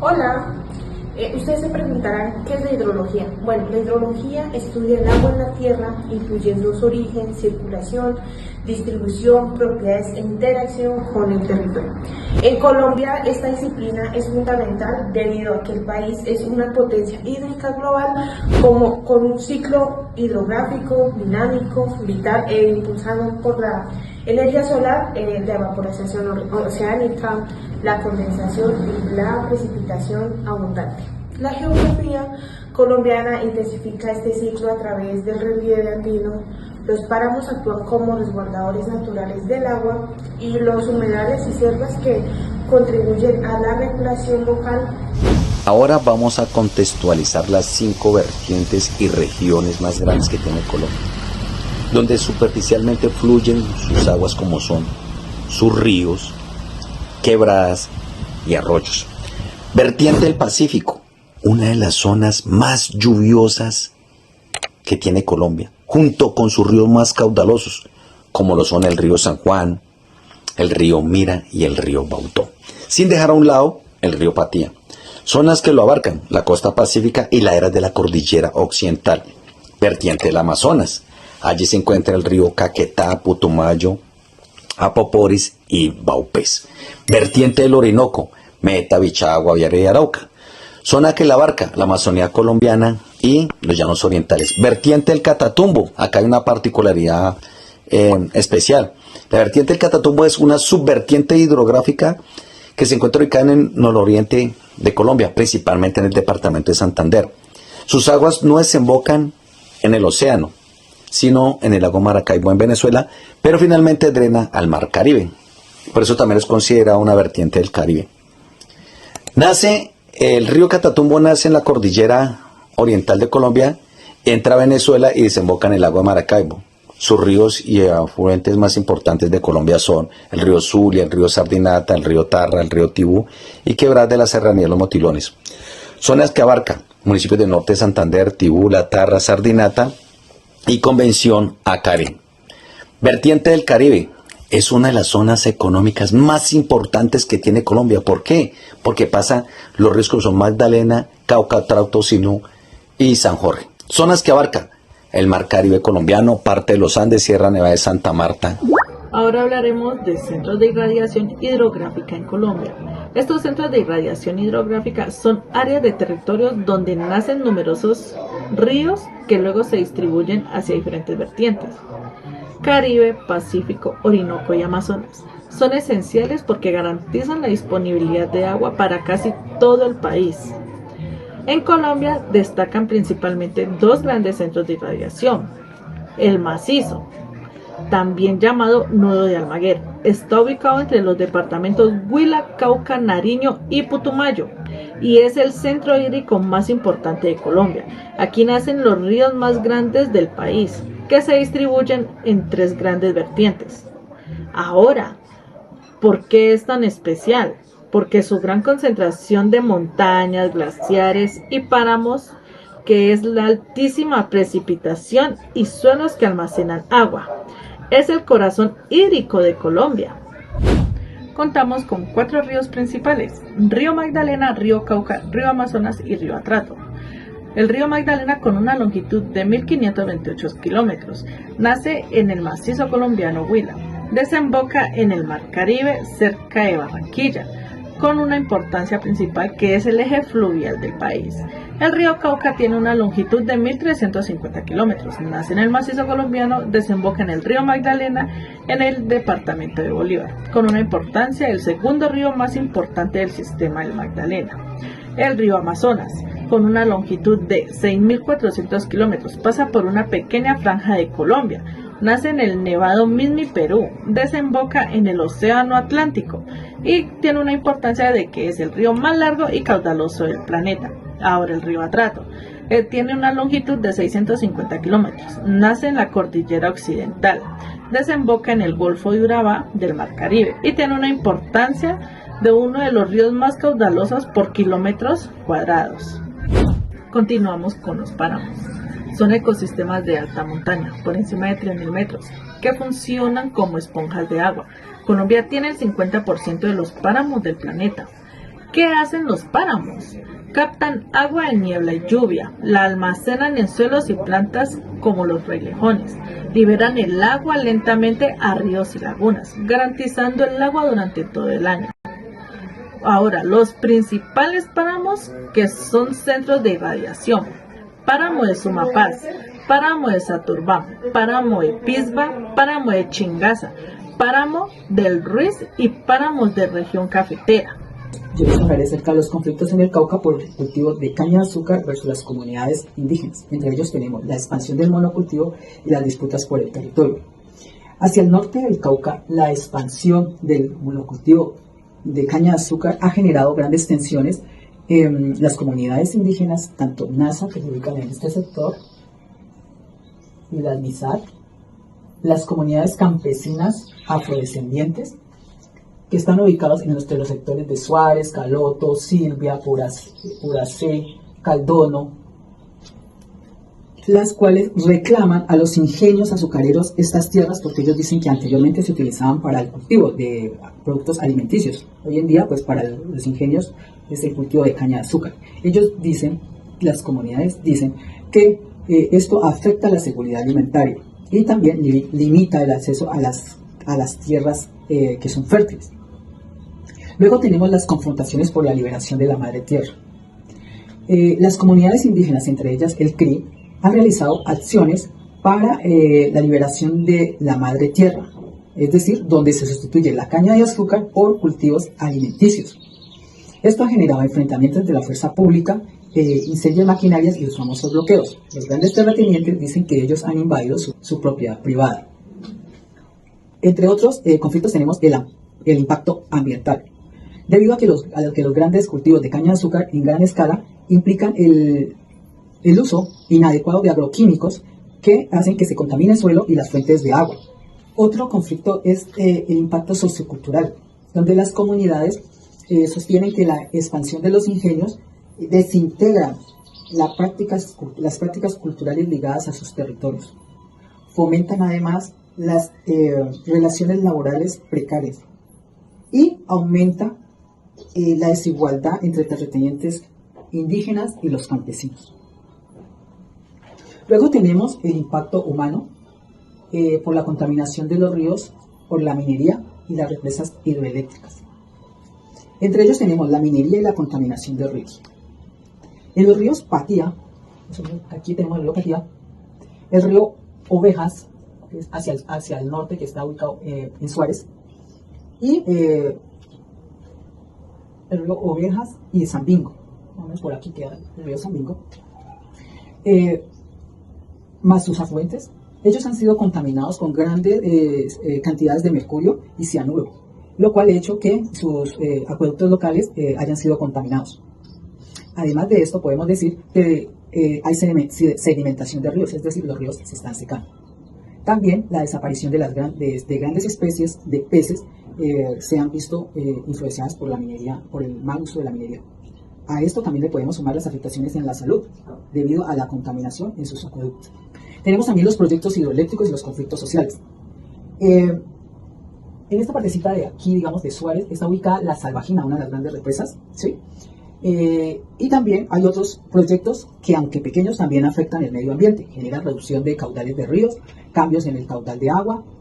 Hola, ustedes se preguntarán qué es la hidrología. Bueno, la hidrología estudia el agua en la tierra, incluyendo su origen, circulación, distribución, propiedades e interacción con el territorio. En Colombia, esta disciplina es fundamental debido a que el país es una potencia hídrica global con un ciclo hidrográfico, dinámico, vital e impulsado por la energía solar, la evaporización oceánica, la condensación y la precipitación abundante. La geografía colombiana intensifica este ciclo a través del relieve andino. Los páramos actúan como resguardadores naturales del agua y los humedales y selvas que contribuyen a la regulación local. Ahora vamos a contextualizar las 5 vertientes y regiones más grandes que tiene Colombia, donde superficialmente fluyen sus aguas como son sus ríos, quebradas y arroyos. Vertiente del Pacífico, una de las zonas más lluviosas que tiene Colombia, junto con sus ríos más caudalosos, como lo son el río San Juan, el río Mira y el río Bautó, sin dejar a un lado el río Patía. Zonas que lo abarcan, la costa pacífica y laderas de la cordillera occidental. Vertiente del Amazonas, allí se encuentra el río Caquetá, Putumayo, Apoporis y Baupés. Vertiente del Orinoco, Meta, Bichá, Guaviare y Arauca. Zona que la abarca la Amazonía colombiana y los llanos orientales. Vertiente del Catatumbo, acá hay una particularidad especial. La vertiente del Catatumbo es una subvertiente hidrográfica que se encuentra ubicada en el nororiente de Colombia, principalmente en el departamento de Santander. Sus aguas no desembocan en el océano, sino en el lago Maracaibo en Venezuela, pero finalmente drena al mar Caribe. Por eso también es considerada una vertiente del Caribe. El río Catatumbo nace en la cordillera oriental de Colombia, entra a Venezuela y desemboca en el lago de Maracaibo. Sus ríos y afluentes más importantes de Colombia son el río Zulia, el río Sardinata, el río Tarra, el río Tibú y quebradas de la Serranía de los Motilones. Zonas que abarcan municipios del norte de Santander, Tibú, La Tarra, Sardinata y Convención Acaré. Vertiente del Caribe. Es una de las zonas económicas más importantes que tiene Colombia. ¿Por qué? Porque pasa los ríos que son Magdalena, Cauca, Trauto, Sinú y San Jorge. Zonas que abarcan el mar Caribe colombiano, parte de los Andes, Sierra Nevada de Santa Marta. Ahora hablaremos de centros de irradiación hidrográfica en Colombia. Estos centros de irradiación hidrográfica son áreas de territorios donde nacen numerosos ríos que luego se distribuyen hacia diferentes vertientes. Caribe, Pacífico, Orinoco y Amazonas son esenciales porque garantizan la disponibilidad de agua para casi todo el país. En Colombia destacan principalmente 2 grandes centros de irradiación. El Macizo, también llamado Nudo de Almaguer, está ubicado entre los departamentos Huila, Cauca, Nariño y Putumayo y es el centro hídrico más importante de Colombia. Aquí nacen los ríos más grandes del país, que se distribuyen en 3 grandes vertientes. Ahora, ¿por qué es tan especial? Porque su gran concentración de montañas, glaciares y páramos, que es la altísima precipitación y suelos que almacenan agua, es el corazón hídrico de Colombia. Contamos con 4 ríos principales: Río Magdalena, Río Cauca, Río Amazonas y Río Atrato. El río Magdalena, con una longitud de 1.528 kilómetros, nace en el macizo colombiano Huila, desemboca en el mar Caribe cerca de Barranquilla, con una importancia principal que es el eje fluvial del país. El río Cauca tiene una longitud de 1.350 kilómetros, nace en el macizo colombiano, desemboca en el río Magdalena en el departamento de Bolívar, con una importancia el segundo río más importante del sistema del Magdalena. El río Amazonas, con una longitud de 6.400 kilómetros, pasa por una pequeña franja de Colombia, nace en el Nevado Mimí, Perú, desemboca en el Océano Atlántico y tiene una importancia de que es el río más largo y caudaloso del planeta. Ahora el río Atrato tiene una longitud de 650 kilómetros, nace en la cordillera occidental, desemboca en el Golfo de Urabá del Mar Caribe y tiene una importancia de uno de los ríos más caudalosos por kilómetros cuadrados. Continuamos con los páramos. Son ecosistemas de alta montaña, por encima de 3.000 metros, que funcionan como esponjas de agua. Colombia tiene el 50% de los páramos del planeta. ¿Qué hacen los páramos? Captan agua de niebla y lluvia, la almacenan en suelos y plantas como los frailejones, liberan el agua lentamente a ríos y lagunas, garantizando el agua durante todo el año. Ahora, los principales páramos que son centros de irradiación: páramo de Sumapaz, páramo de Saturbán, páramo de Pisba, páramo de Chingaza, páramo del Ruiz y páramos de región cafetera. Yo les hablaré acerca de los conflictos en el Cauca por el cultivo de caña de azúcar versus las comunidades indígenas. Entre ellos tenemos la expansión del monocultivo y las disputas por el territorio. Hacia el norte del Cauca, la expansión del monocultivo de caña de azúcar ha generado grandes tensiones en las comunidades indígenas, tanto Nasa, que se ubican en este sector, y las Nizar, las comunidades campesinas afrodescendientes, que están ubicados en los sectores de Suárez, Caloto, Silvia, Puracé, Caldono, las cuales reclaman a los ingenios azucareros estas tierras porque ellos dicen que anteriormente se utilizaban para el cultivo de productos alimenticios. Hoy en día, pues para los ingenios es el cultivo de caña de azúcar. Ellos dicen, las comunidades dicen, que esto afecta la seguridad alimentaria y también limita el acceso a las tierras que son fértiles. Luego tenemos las confrontaciones por la liberación de la madre tierra. Las comunidades indígenas, entre ellas el CRI, han realizado acciones para la liberación de la madre tierra, es decir, donde se sustituye la caña de azúcar por cultivos alimenticios. Esto ha generado enfrentamientos entre la fuerza pública, incendios de maquinarias y los famosos bloqueos. Los grandes terratenientes dicen que ellos han invadido su propiedad privada. Entre otros conflictos tenemos el impacto ambiental. Debido a que los grandes cultivos de caña de azúcar en gran escala implican el uso inadecuado de agroquímicos que hacen que se contamine el suelo y las fuentes de agua. Otro conflicto es el impacto sociocultural, donde las comunidades sostienen que la expansión de los ingenios desintegra las prácticas culturales ligadas a sus territorios. Fomentan además las relaciones laborales precarias y aumenta la desigualdad entre terratenientes indígenas y los campesinos. Luego tenemos el impacto humano por la contaminación de los ríos, por la minería y las represas hidroeléctricas. Entre ellos tenemos la minería y la contaminación de ríos. En los ríos Patía, aquí tenemos el río Patía, el río Ovejas, hacia el norte, que está ubicado en Suárez, y el río Ovejas y Zambingo. Vamos por aquí queda el río Zambingo. Más sus afluentes, ellos han sido contaminados con grandes cantidades de mercurio y cianuro, lo cual ha hecho que sus acueductos locales hayan sido contaminados. Además de esto, podemos decir que hay sedimentación de ríos, es decir, los ríos se están secando. También la desaparición de grandes especies de peces se han visto influenciadas por la minería, por el mal uso de la minería. A esto también le podemos sumar las afectaciones en la salud debido a la contaminación en sus acueductos. Tenemos también los proyectos hidroeléctricos y los conflictos sociales. En esta partecita de aquí, digamos, de Suárez, está ubicada la Salvajina, una de las grandes represas, ¿sí? Y también hay otros proyectos que, aunque pequeños, también afectan el medio ambiente, generan reducción de caudales de ríos, cambios en el caudal de agua y